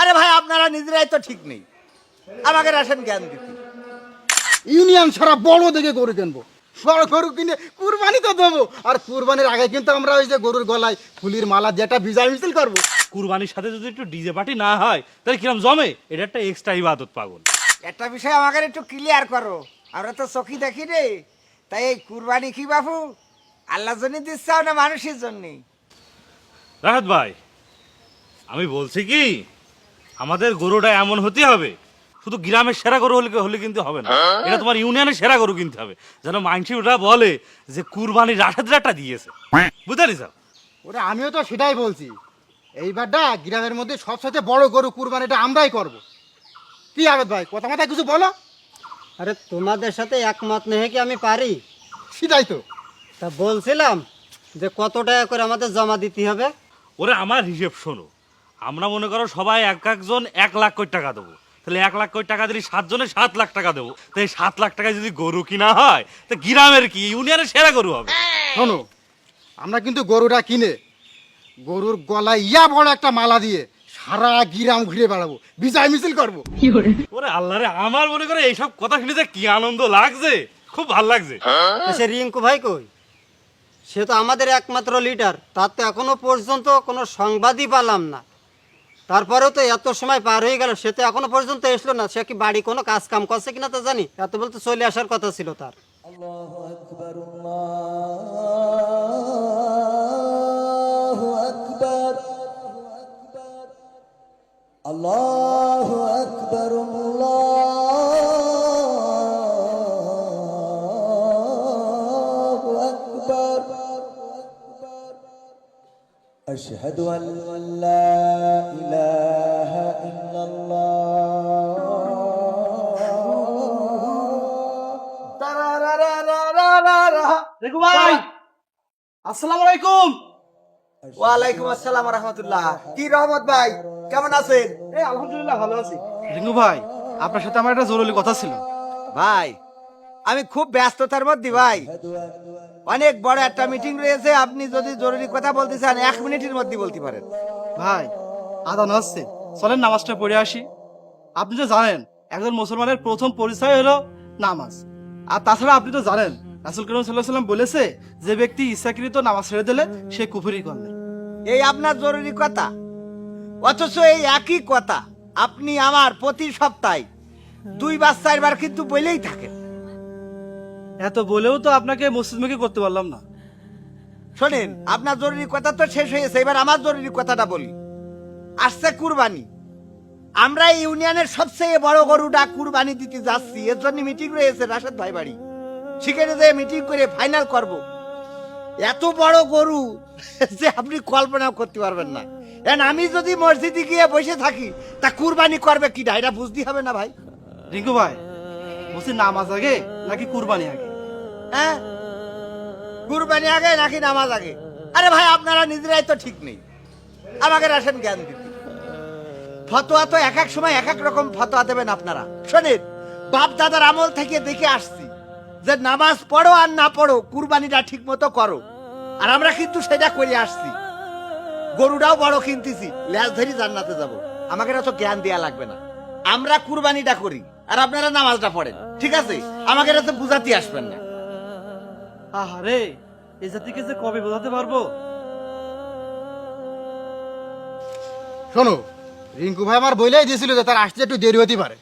আরে ভাই আপনারা নিজেরাই তো ঠিক নেই, আমাকে রাশন জ্ঞান দিতে। ইউনিয়ন ছাড়া বড় দেখে গরু কিনবো, বড় গরু কিনে কুরবানি তো দেবো। আর কুরবানির আগে কিন্তু আমরা ওই যে গরুর গলায় ফুলির মালা যেটা বিজয় মিছিল করবো। কুরবানির সাথে যদি একটু ডিজে পার্টি না হয় তাহলে কিরম জমে? এটা একটা এক্সট্রা ইবাদত পাগল। একটা বিষয় আমাকে একটু ক্লিয়ার করো, আমরা তো চোখই দেখি রে। তাই এই কুরবানি কি বাবু আল্লাহর জন্য দিচ্ছাও না মানুষের জন্যে? রাহাত ভাই, আমি বলছি কি, আমাদের গরুটা এমন হতে হবে, শুধু গ্রামের সেরা গরু হলে হলে কিন্তু হবে না, এটা তোমার ইউনিয়নের সেরা গরু কিনতে হবে, যেন মাইনসি ওটা বলে যে কুরবানি রাশাদটা দিয়েছে। বুঝতে পারিস? ওরে আমিও তো সেটাই বলছি, এইবারটা গ্রামের মধ্যে সবসাথে বড় গরু কুরবানিটা আমরাই করব। কি আবেদ ভাই, কথা মাথায় কিছু বলো। আরে তোমাদের সাথে একমত নেই কি আমি পারি? সেটাই তো। তা বলছিলাম যে কত টাকা করে আমাদের জমা দিতে হবে। ওরে আমার হিসেব শোনো, আমরা মনে করো সবাই এক একজন 1 লাখ কোটি টাকা দেবো, তাহলে 1 লাখ কোটি টাকা দিলে 7 জনে 7 লাখ টাকা দেবো। তাই 7 লাখ টাকায় যদি গরু কিনা হয় তো গ্রামের কি ইউনিয়নের সেরা গরু হবে। শোনো, আমরা কিন্তু গরুটা কিনে গরুর গলায় ইয়া বড় একটা মালা দিয়ে সারা গ্রাম ঘুরে বেড়াবো, বিজয় মিছিল করবো। ওরে আল্লাহ রে, আমার মনে করে এইসব কথা শুনে যে কি আনন্দ লাগছে, খুব ভাল লাগছে। তা সে রিঙ্কু ভাই কই? সে তো আমাদের একমাত্র লিডার, তার তো এখনো পর্যন্ত কোনো সংবাদই পেলাম না। তারপরেও তো এত সময় পার হয়ে গেল, সে তো এখনো পর্যন্ত এসলো না। সে কি বাড়ি কোনো কাজ কাম করছে কিনা তো জানি, এত বলতে চলে আসার কথা ছিল তার। أشهد أن لا إله إلا রেকু ভাই, আসসালামু আলাইকুম। ওয়ালাইকুম আসসালাম রহমতুল্লাহ। কি রহমত ভাই, কেমন আছেন? এই আলহামদুলিল্লাহ ভালো আছি। রিঙ্কু ভাই, আপনার সাথে আমার একটা জরুরি কথা ছিল। ভাই আমি খুব ব্যস্ততার মধ্যে ভাই, অনেক বড় একটা মিটিং রয়েছে। আপনি যদি জরুরি কথা বলতে চান 1 মিনিটের মধ্যে বলতে পারেন। ভাই আদান আসছে, চলেন নামাজটা পড়ে আসি। আপনি তো জানেন একজন মুসলমানের প্রথম পরিচয় হলো নামাজ। আর তাছাড়া আপনি তো জানেন রাসূল করিম সাল্লাল্লাহু আলাইহি ওয়াসাল্লাম বলেছে, যে ব্যক্তি ইচ্ছাকৃত নামাজ ছেড়ে দিলে সে কুফরি করবে। এই আপনার জরুরি কথা, অথচ এই একই কথা আপনি আমার প্রতি সপ্তাহে 2 বার 4 বার কিন্তু বলেই থাকেন। এত বলেও তো আপনাকে মসজিদমুখী করতে পারলাম না। শোনেন, আপনার জরুরি কথা তো শেষ হয়েছে, এবার আমার জরুরি কথাটা বলি। আসছে কুরবানি, আমরা এই ইউনিয়নের সবচেয়ে বড় গরুটা কুরবানি দিতে যাচ্ছি। এর জন্য মিটিং রয়েছে রাশেদ ভাই বাড়ি, সেখানে যে মিটিং করে ফাইনাল করব। এত বড় গরু যে আপনি কল্পনাও করতে পারবেন না। এখন আমি যদি মসজিদে গিয়ে বসে থাকি, তা কুরবানি করবে কিনা এটা বুঝতে হবে না ভাই? রিঙ্কু ভাই, বলছি নামাজ আগে নাকি কুরবানি আগে? হ্যাঁ, কুরবানি আগে নাকি নামাজ আগে? আরে ভাই আপনারা নিজেরাই তো ঠিক নেই, আমাকে রাশন জ্ঞান দিতে। ফতোয়া তো এক এক সময় এক এক রকম ফতোয়া দেবেন আপনারা। শোনেন, বাপ দাদার আমল থেকে দেখে আসছি যে নামাজ পড়ো আর না পড়ো, কুরবানিটা ঠিক মতো করো। আর আমরা কিন্তু সেটা করে আসছি, গরুটাও বড় কিনতেছি, ল্যাজ ধরি জান্নাতে যাব। আমাকে এত জ্ঞান দেয়া লাগবে না। আমরা কুরবানিটা করি আর আপনারা নামাজটা পড়েন, ঠিক আছে? আমাকে এত বুঝাতে আসবেন না। আরে এই জাতিকে যে কবে বোঝাতে পারবো। শোনো, রিঙ্কু ভাই আমার বইলেই দিয়েছিল যে তার আসতে একটু দেরি হতে পারে।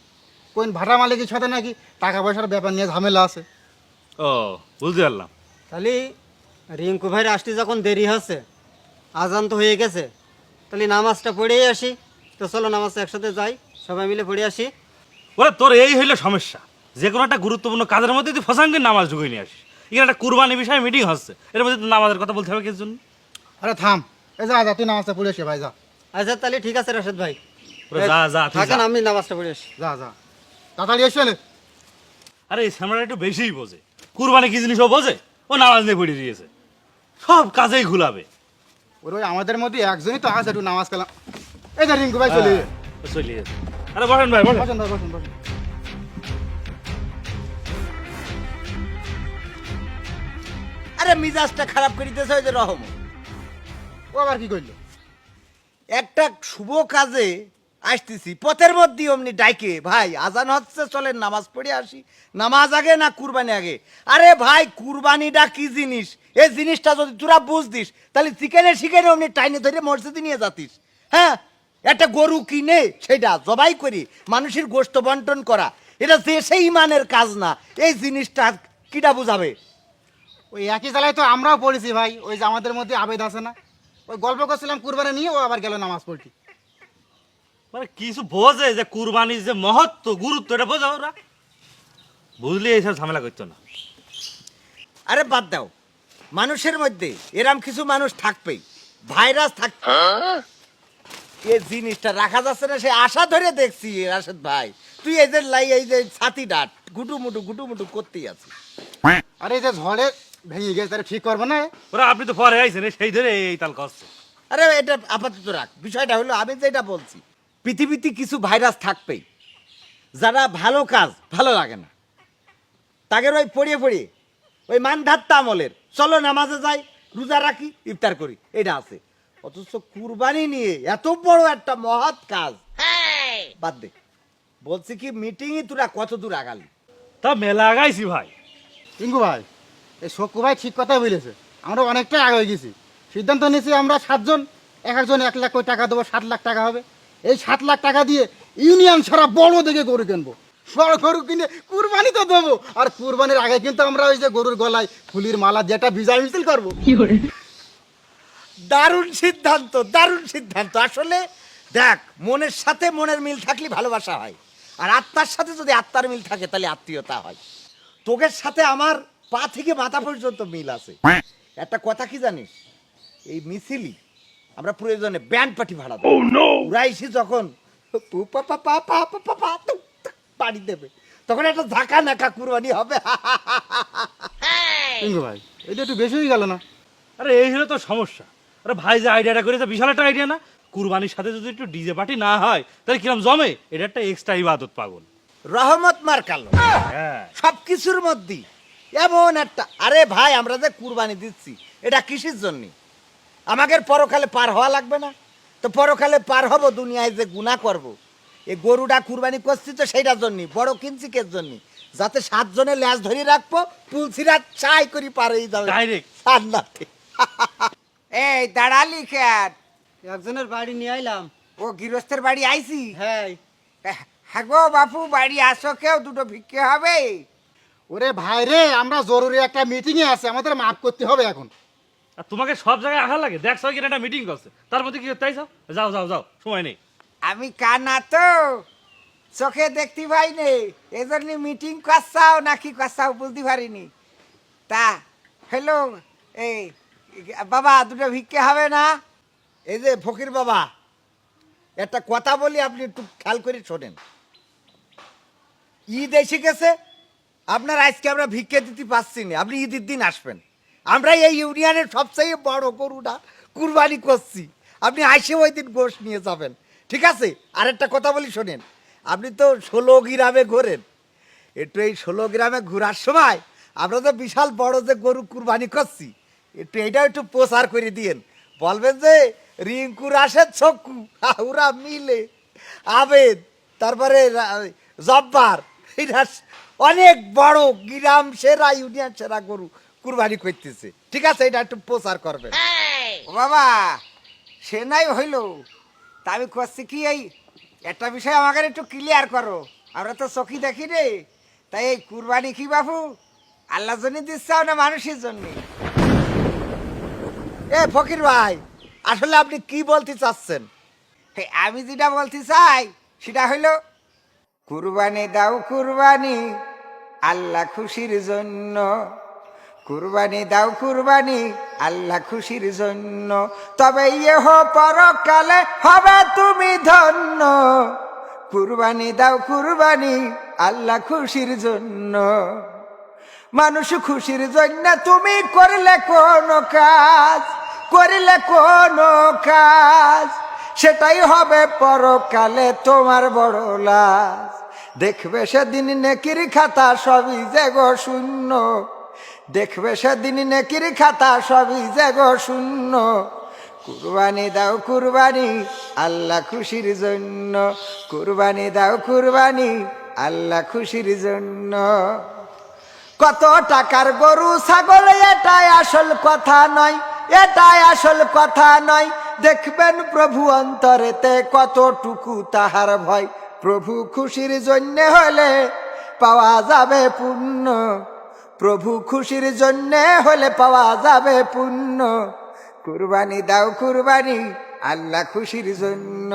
কোন ভাড়া মালিকের সাথে নাকি টাকা পয়সার ব্যাপার নিয়ে ঝামেলা আছে। ও, বুঝতে পারলাম। তাহলে রিঙ্কু ভাইয়ের আসতে যখন দেরি হচ্ছে, আজান তো হয়ে গেছে, তাহলে নামাজটা পড়েই আসি। তো চলো নামাজটা একসাথে যাই, সবাই মিলে পড়ে আসি। ওরে তোর এই হইলো সমস্যা, যে কোনো একটা গুরুত্বপূর্ণ কাজের মধ্যে তুই ফসাঙ্গের নামাজ ঢুকিয়ে নিয়ে আসিস। এখানে একটা কুরবানি বিষয়ে মিটিং হচ্ছে, এর মধ্যে তুই নামাজের কথা বলতে হবে কিসের জন্য? আরে থাম, এই যা যা, তুই নামাজটা পড়ে এসে ভাই যা। আচ্ছা তাহলে ঠিক আছে রাশেদ ভাই, ওরে যা যা, তুই যা। থাকেন, আমি নামাজটা পড়ে আসি। যা যা, তাড়াতাড়ি এসে নে। আরে এই সামনে একটু বেশিই বোঝে, কুরবানি কি জিনিস ও বোঝে? ও নামাজ নিয়ে পড়ে দিয়েছে, সব কাজেই ঘুলাবে। ওর ওই আমাদের মধ্যে একজনই তো আছে একটু নামাজ কালাম। এই যে রিঙ্কু ভাই চলে চলে গেছে। আরে বসেন ভাই, বসেন। বসেন ভাই, বসেন বসেন। আরে মিজাজটা খারাপ করে দিতেছে ওই যে রহম। ও আবার কি করলো? একটা শুভ কাজে আসতেছি পথের মধ্যে অমনি ডাইকে ভাই আজান হচ্ছে চলেন নামাজ পড়ে আসি। নামাজ আগে না কুরবানি আগে? আরে ভাই কুরবানিটা কি জিনিস, এই জিনিসটা যদি তোরা বুঝতিস তাহলে চিকেনে শিকেনে অমনি টাইনে ধরে মসজিদে নিয়ে যাতিস। হ্যাঁ, একটা গরু কিনে সেটা জবাই করি মানুষের গোশত বন্টন করা, এটা দেশে ইমানের কাজ না। এই জিনিসটা কিটা বুঝাবে? ওই একই জ্বালায় তো আমরাও পড়েছি ভাই, ওই যে আমাদের মধ্যে আবেদ আছে না, ওই গল্প করছিলাম কুরবানি নিয়ে, ও আবার গেল নামাজ পড়তে। মানে কিছু বোঝে যে কুরবানির যে মহত্ব গুরুত্ব এটা বোঝা ওরা, বুঝলে এইসব ঝামেলা করতো না। আরে বাদ দাও, মানুষের মধ্যে এরম কিছু মানুষ থাকবেই, ভাইরাস থাকবে। এই জিনিসটা রাখা যাচ্ছে না, সে আশা ধরে দেখছি। রাশেদ ভাই তুই এই যে এই যে ছাতি ডাট গুটুমুটু করতেই আছিস। আরে এই যে ঝড়ে ভেঙে গেছে, তাহলে ঠিক করবো না? ওরা আপনি তো পরে আইছেন, সেই ধরে এই তাল করছে। আরে এটা আপাতত রাখ, বিষয়টা হলো আমি যেটা বলছি, পৃথিবীতে কিছু ভাইরাস থাকবেই যারা ভালো কাজ ভালো লাগে না, তাদের ওই পড়িয়ে ওই মানধাত্তা আমলের চলো নামাজে যাই, রোজা রাখি, ইফতার করি, এটা আছে। অথচ কুরবানি নিয়ে এত বড় একটা মহৎ কাজ বাদ দে। বলছি কি মিটিংই তোরা কত দূর আগালি? তা মেলা আগাইছি ভাই। টিঙ্কু ভাই, এই শক্কু ভাই ঠিক কথা বলেছে, আমরা অনেকটাই আগে হয়ে গেছি। সিদ্ধান্ত নিয়েছি আমরা 7 জন, এক একজন 1 লাখ করে টাকা দেবো, 7 লাখ টাকা হবে। এই 7 লাখ টাকা দিয়ে ইউনিয়ন ছাড়া বড় দেখে গরু কিনবো, বড় গরু কিনে কুরবানি তো দেবো। আর কুরবানির আগে কিন্তু আমরা ওই যে গরুর গলায় ফুলির মালা যেটা বিজয় মিছিল করবো। দারুণ সিদ্ধান্ত, দারুণ সিদ্ধান্ত। আসলে দেখ, মনের সাথে মনের মিল থাকলে ভালোবাসা হয়, আর আত্মার সাথে যদি আত্মার মিল থাকে তাহলে আত্মীয়তা হয়। তোগের সাথে আমার পা থেকে মাথা পর্যন্ত মিল আছে। একটা কথা কি জানিস, এই মিছিলি আমরা প্রয়োজনে ব্যান্ড পার্টি ভাড়া দেবো। উড়াইছি যখন পাড়ি দেবে, তখন একটা ঝাঁকা নাকা কুরবানি হবে। টিঙ্কু ভাই, এটা একটু বেশি হয়ে গেল না? আরে এই হলো তো সমস্যা। আরে ভাই যে আইডিয়াটা করেছে বিশাল একটা আইডিয়া না? কুরবানির সাথে যদি একটু ডিজে পার্টি না হয় তাহলে কিরম জমে? এটা একটা এক্সট্রা ইবাদত পাগল। রহমত মার কালো হ্যাঁ, সবকিছুর মধ্যে এমন একটা। আরে ভাই আমরা যে কুরবানি দিচ্ছি এটা কিসের জন্য? আমাদের পরকালে পার হওয়া লাগবে না? তো পরকালে পার হব, দুনিয়ায় যে গুনাহ করব, এই গরুটা কুরবানি করছি তো সেইটার জন্য। বড় কিনছি কের জন্য? যাতে 7 জনের ল্যাজ ধরে রাখবো, পুলসিরা চাই করি পার হয়ে যাবে Direct। জান্নাতে। এই দাঁড়ালি খেয়ার, একজনের বাড়ি নিয়ে আইলাম। ও গৃহস্থের বাড়ি আইছি। হ্যাঁ, হ্যাঁ গো বাপু, বাড়ি আসো, কেউ দুটো ভিক্ষে হবে? ওরে ভাই রে, আমরা জরুরি একটা মিটিংয়ে আছে, আমাদের মাফ করতে হবে এখন। আর তোমাকে সব জায়গায় আঘাত লাগে। দেখছো কিনা একটা মিটিং করছে, তার মধ্যে কি তাই যাও যাও যাও, সময় নেই। আমি কানা তো চোখে দেখতে পাই নে, এজন্য মিটিং করছাও নাকি করছাও বুঝতে পারিনি। তা হ্যালো, এই বাবা দুটো ভিক্ষে হবে না? এই যে ফকির বাবা, একটা কথা বলি, আপনি একটু খেয়াল করে শোনেন। ঈদ এসে গেছে, আপনার আজকে আমরা ভিক্ষে দিতে পারছি না, আপনি ঈদের দিন আসবেন। আমরা এই ইউনিয়নের সবচেয়ে বড় গরুটা কুরবানি করছি, আপনি আইসে ওই দিন গোশ নিয়ে যাবেন, ঠিক আছে? আরেকটা কথা বলি শোনেন, আপনি তো 16 গ্রামে ঘোরেন, একটু এই 16 গ্রামে ঘোরার সময় আমরা তো বিশাল বড় যে গরু কুরবানি করছি, এইটাও একটু প্রচার করে দিয়েন। বলবেন যে রিঙ্কু রাশেদ ছক্কু ওরা মিলে আবেদ, তারপরে জব্বার, এটা অনেক বড় গ্রাম সেরা ইউনিয়ন সেরা গরু কুরবানি করতেছে, ঠিক আছে? এটা একটু প্রচার করবেন। ও বাবা, সে নাই হইল, তা আমি করছি কি, এই একটা বিষয় আমাকে একটু ক্লিয়ার করো, আমরা তো চোখি দেখি রে। তাই এই কুরবানি কি বাবু আল্লাহর জন্য দিচ্ছাও না মানুষের জন্য? এ ফকির ভাই, আসলে আপনি কি বলতে চাচ্ছেন? আমি যেটা বলতে চাই সেটা হইলো, কুরবানি দাও কুরবানি আল্লাহ খুশির জন্য, কুরবানি দাও কুরবানি আল্লাহ খুশির জন্য, তবে ইহ পরকালে হবে তুমি ধন্য। কুরবানি দাও কুরবানি আল্লাহ খুশির জন্য, মানুষ খুশির জন্য তুমি করলে কোন কাজ, করলে কোন কাজ, সেটাই হবে পরকালে তোমার বড় লাজ। দেখবে সেদিন নেকির খাতা সবই যে গো শূন্য, দেখবে সেদিন নেকির খাতা সবই যে গো শূন্য। কুরবানি দাও কুরবানি আল্লাহ খুশির জন্য, কুরবানি দাও কুরবানি আল্লাহ খুশির জন্য। কত টাকার গরু ছাগল এটাই আসল কথা নয়, এটাই আসল কথা নয়। দেখবেন প্রভু অন্তরেতে কতটুকু তাহার ভয়। প্রভু খুশির জন্য হলে পাওয়া যাবে পুণ্য, প্রভু খুশির জন্য হলে পাওয়া যাবে পুণ্য। কুরবানি দাও কুরবানি আল্লাহ খুশির জন্য।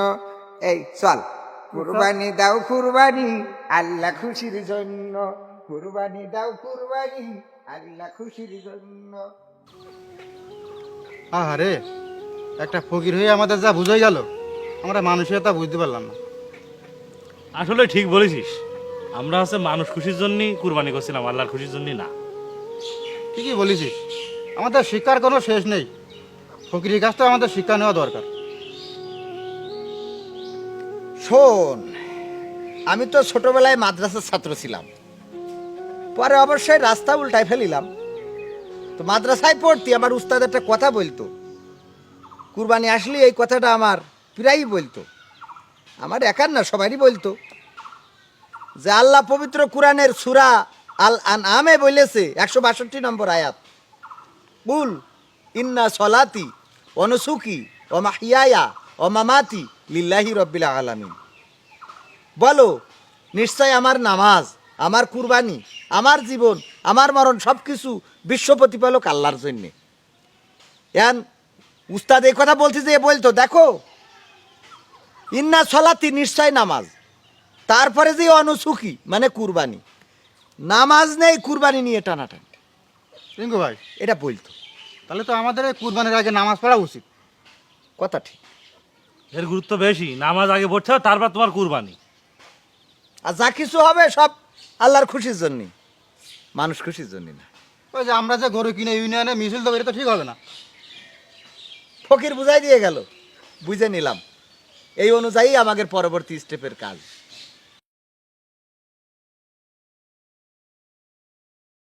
এই চল, কুরবানি দাও কুরবানি আল্লাহ খুশির জন্য, কুরবানি দাও কুরবানি আল্লাহ খুশির জন্য। আরে একটা ফকির হয়ে আমাদের যা বুঝাই গেল, আমরা মানুষের তা বুঝতে পারলাম না। আসলে ঠিক বলেছিস, আমরা হচ্ছে মানুষ খুশির জন্যই কুরবানি করছিলাম, আল্লাহর খুশির জন্য না। ঠিকই বলেছিস, আমাদের শিক্ষার কোনো শেষ নেই। ফকিরের কাছ থেকে আমাদের শিক্ষা নেওয়া দরকার। শোন, আমি তো ছোটবেলায় মাদ্রাসার ছাত্র ছিলাম, পরে অবশ্যই রাস্তা উল্টায় ফেলিলাম। তো মাদ্রাসায় পড়তি, আমার উস্তাদ একটা কথা বলতো, কুরবানি আসলে এই কথাটা আমার প্রায়ই বলতো, আমার একার না সবারই বলতো, যে আল্লাহ পবিত্র কুরআনের সূরা আল আনআমে বলেছে 162 নম্বর আয়াত, কুল ইন্না সলাতি ওয়া নুসুকি ওয়া মাহইয়ায়া ওয়া মামাতি লিল্লাহি রাব্বিল আলামিন। বলো, নিশ্চয় আমার নামাজ, আমার কুরবানি, আমার জীবন, আমার মরণ সব কিছু বিশ্ব প্রতিপালক আল্লাহর জন্যে। এন উস্তাদ এই কথা বলছে যে বলতো, দেখো ইন্না সলাতি নিশ্চয় নামাজ, তারপরে যে অনুসুকি মানে কুরবানি, নামাজ নেই কুরবানি নিয়ে টানাটানি, রিঙ্কু ভাই, এটা বলতো। তাহলে তো আমাদের এই কুরবানির আগে নামাজ পড়া উচিত। কথা ঠিক। এর গুরুত্ব বেশি, নামাজ আগে পড়তে হবে, তারপর তোমার কুরবানি। আর যা কিছু হবে সব আল্লাহর খুশির জন্য, মানুষ খুশির জন্য না। ওই যে আমরা যে গরু কিনে ইউনিয়নে মিছিল দেবো, এটা তো ঠিক হবে না। ফকির বুঝাই দিয়ে গেল, বুঝে নিলাম, এই অনুযায়ী আমাদের পরবর্তী স্টেপের কাজ।